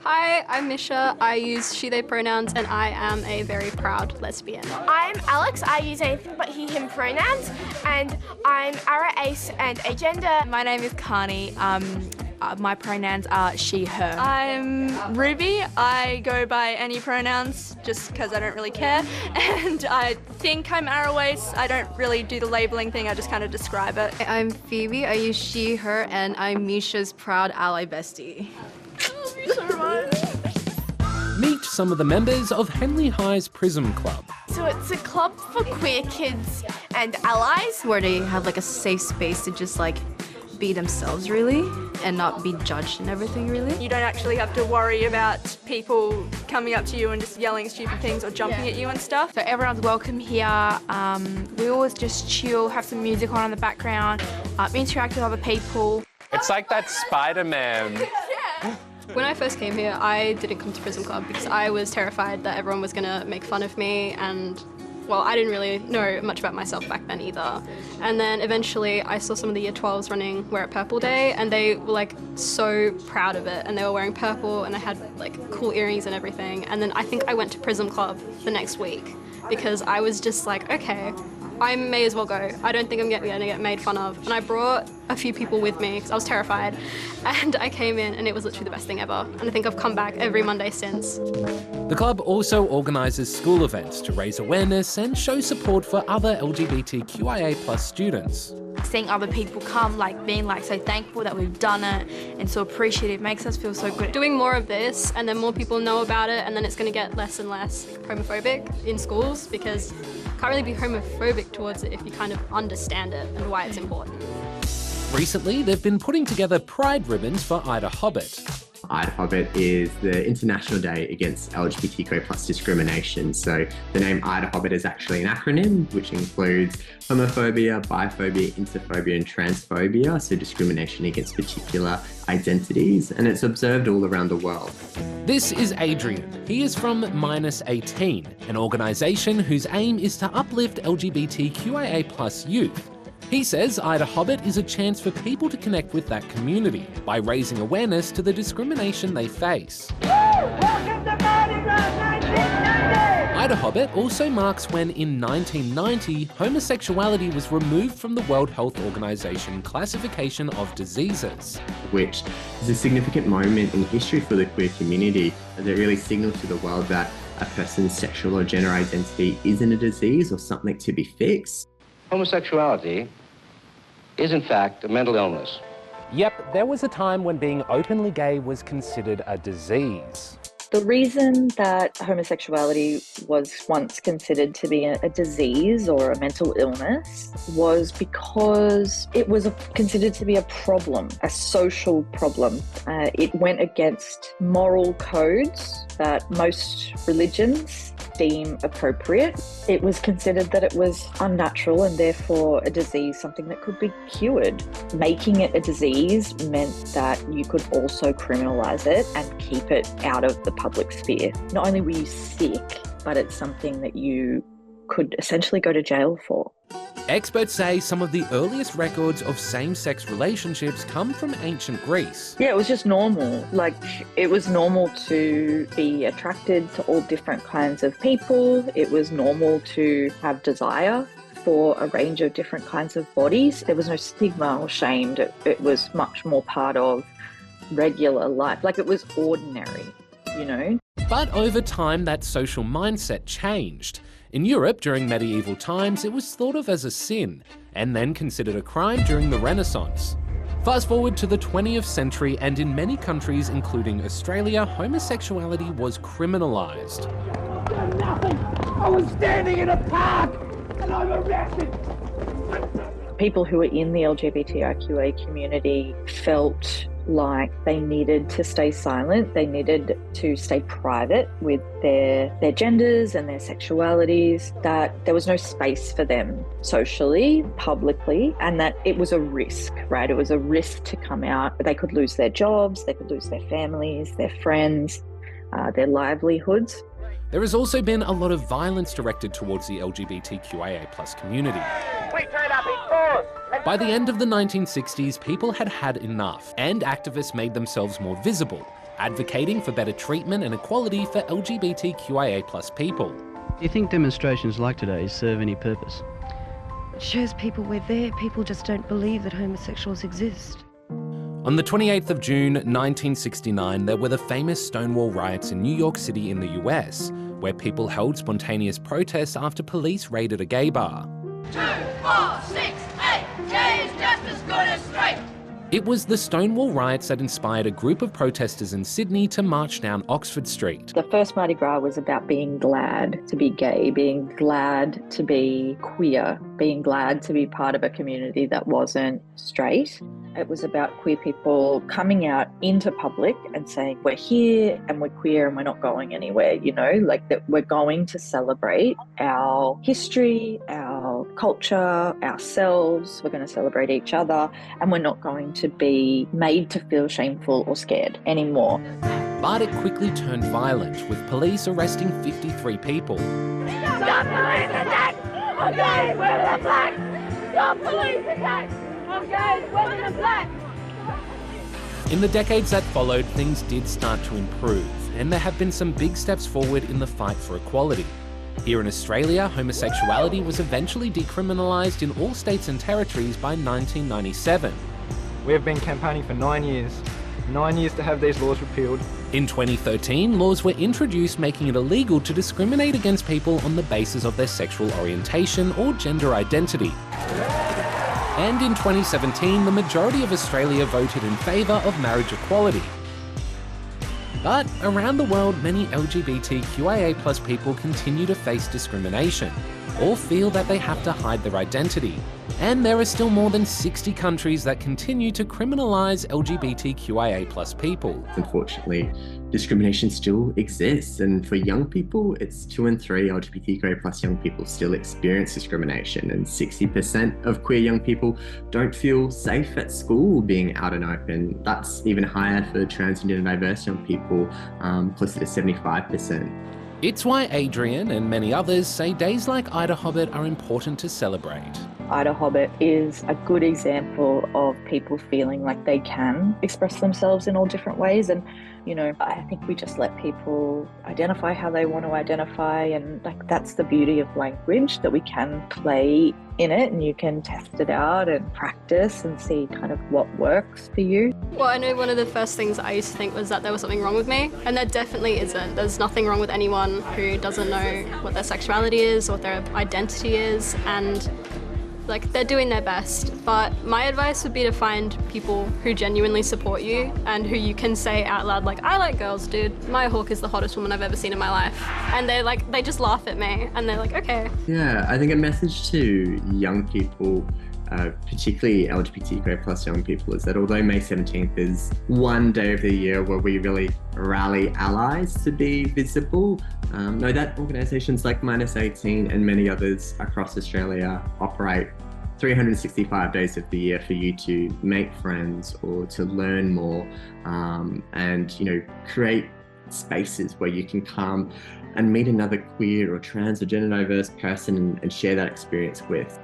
Hi, I'm Misha. I use she, they pronouns, and I am a very proud lesbian. I'm Alex. I use anything but he, him pronouns, and I'm Ara, ace, and agender. My name is Carney. My pronouns are she, her. I'm Ruby. I go by any pronouns just because I don't really care. And I think I'm Arawace. I don't really do the labeling thing, I just kind of describe it. I'm Phoebe. I use she, her, and I'm Misha's proud ally bestie. Meet some of the members of Henley High's Prism Club. So it's a club for queer kids and allies. Where they have like a safe space to just like be themselves really and not be judged and everything really. You don't actually have to worry about people coming up to you and just yelling stupid things or jumping at you and stuff. So everyone's welcome here. We always just chill, have some music on in the background, interact with other people. It's like that Spider-Man. When I first came here, I didn't come to Prism Club because I was terrified that everyone was going to make fun of me, and well, I didn't really know much about myself back then either. And then eventually I saw some of the Year 12s running Wear It Purple Day, and they were like so proud of it, and they were wearing purple and they had like cool earrings and everything. And then I think I went to Prism Club the next week because I was just like, okay, I may as well go. I don't think I'm going to get made fun of. And I brought a few people with me because I was terrified. And I came in and it was literally the best thing ever. And I think I've come back every Monday since. The club also organises school events to raise awareness and show support for other LGBTQIA+ students. Seeing other people come, like being like so thankful that we've done it and so appreciative makes us feel so good. Doing more of this and then more people know about it, and then it's going to get less and less homophobic in schools because you can't really be homophobic towards it if you kind of understand it and why it's important. Recently, they've been putting together pride ribbons for IDAHOBIT. IDAHOBIT is the International Day Against LGBTQI+ Discrimination. So the name IDAHOBIT is actually an acronym which includes homophobia, biphobia, interphobia and transphobia, so discrimination against particular identities, and it's observed all around the world. This is Adrian. He is from Minus 18, an organisation whose aim is to uplift LGBTQIA+ youth. He says IDAHOBIT is a chance for people to connect with that community by raising awareness to the discrimination they face. IDAHOBIT also marks when, in 1990, homosexuality was removed from the World Health Organization classification of diseases. Which is a significant moment in history for the queer community, as it really signals to the world that a person's sexual or gender identity isn't a disease or something to be fixed. Homosexuality is in fact a mental illness. Yep, there was a time when being openly gay was considered a disease. The reason that homosexuality was once considered to be a disease or a mental illness was because it was considered to be a problem, a social problem. It went against moral codes that most religions deem appropriate. It was considered that it was unnatural and therefore a disease, something that could be cured. Making it a disease meant that you could also criminalise it and keep it out of the public sphere. Not only were you sick, but it's something that you could essentially go to jail for. Experts say some of the earliest records of same-sex relationships come from ancient Greece. Yeah, it was just normal. Like, it was normal to be attracted to all different kinds of people. It was normal to have desire for a range of different kinds of bodies. There was no stigma or shame. It was much more part of regular life. Like, it was ordinary, you know? But over time, that social mindset changed. In Europe, during medieval times, it was thought of as a sin, and then considered a crime during the Renaissance. Fast forward to the 20th century, and in many countries, including Australia, homosexuality was criminalised. Nothing! I was standing in a park, and I'm arrested! People who were in the LGBTIQA community felt like they needed to stay silent, they needed to stay private with their genders and their sexualities, that there was no space for them socially, publicly, and that it was a risk, right? It was a risk to come out. They could lose their jobs, they could lose their families, their friends, their livelihoods. There has also been a lot of violence directed towards the LGBTQIA+ community. We turn up in force! By the end of the 1960s, people had had enough, and activists made themselves more visible. advocating for better treatment and equality for LGBTQIA+ people. Do you think demonstrations like today serve any purpose? It shows people we're there. People just don't believe that homosexuals exist. On the 28th of June 1969, there were the famous Stonewall Riots in New York City in the US, where people held spontaneous protests after police raided a gay bar. 2, 4, 6, 8, gay is just as good as straight. It was the Stonewall Riots that inspired a group of protesters in Sydney to march down Oxford Street. The first Mardi Gras was about being glad to be gay, being glad to be queer, being glad to be part of a community that wasn't straight. It was about queer people coming out into public and saying, we're here and we're queer and we're not going anywhere, you know, like that we're going to celebrate our history, our culture, ourselves. We're going to celebrate each other, and we're not going to be made to feel shameful or scared anymore. But it quickly turned violent, with police arresting 53 people. Stop police attack! Okay, we're the black! Stop police attack! Okay, we're the black! In the decades that followed, things did start to improve, and there have been some big steps forward in the fight for equality. Here in Australia, homosexuality was eventually decriminalised in all states and territories by 1997. We have been campaigning for 9 years. 9 years to have these laws repealed. In 2013, laws were introduced making it illegal to discriminate against people on the basis of their sexual orientation or gender identity. And in 2017, the majority of Australia voted in favour of marriage equality. But around the world, many LGBTQIA+ people continue to face discrimination, or feel that they have to hide their identity. And there are still more than 60 countries that continue to criminalise LGBTQIA+ people. Unfortunately, discrimination still exists, and for young people, it's 2 in 3 LGBTQIA+ young people still experience discrimination, and 60% of queer young people don't feel safe at school being out and open. That's even higher for transgender and diverse young people, closer to 75%. It's why Adrian and many others say days like IDAHOBIT are important to celebrate. IDAHOBIT is a good example of people feeling like they can express themselves in all different ways, and you know, I think we just let people identify how they want to identify, and like that's the beauty of language, that we can play in it and you can test it out and practice and see kind of what works for you. Well, I know one of the first things I used to think was that there was something wrong with me, and there definitely isn't. There's nothing wrong with anyone who doesn't know what their sexuality is, what their identity is, and like they're doing their best. But my advice would be to find people who genuinely support you and who you can say out loud, like, I like girls, dude. My hawk is the hottest woman I've ever seen in my life. And they just laugh at me and they're like, okay. Yeah, I think a message to young people, particularly LGBTQIA+ young people, is that although May 17th is one day of the year where we really rally allies to be visible, know that organisations like Minus 18 and many others across Australia operate 365 days of the year for you to make friends or to learn more, and you know, create spaces where you can come and meet another queer or trans or gender diverse person and share that experience with.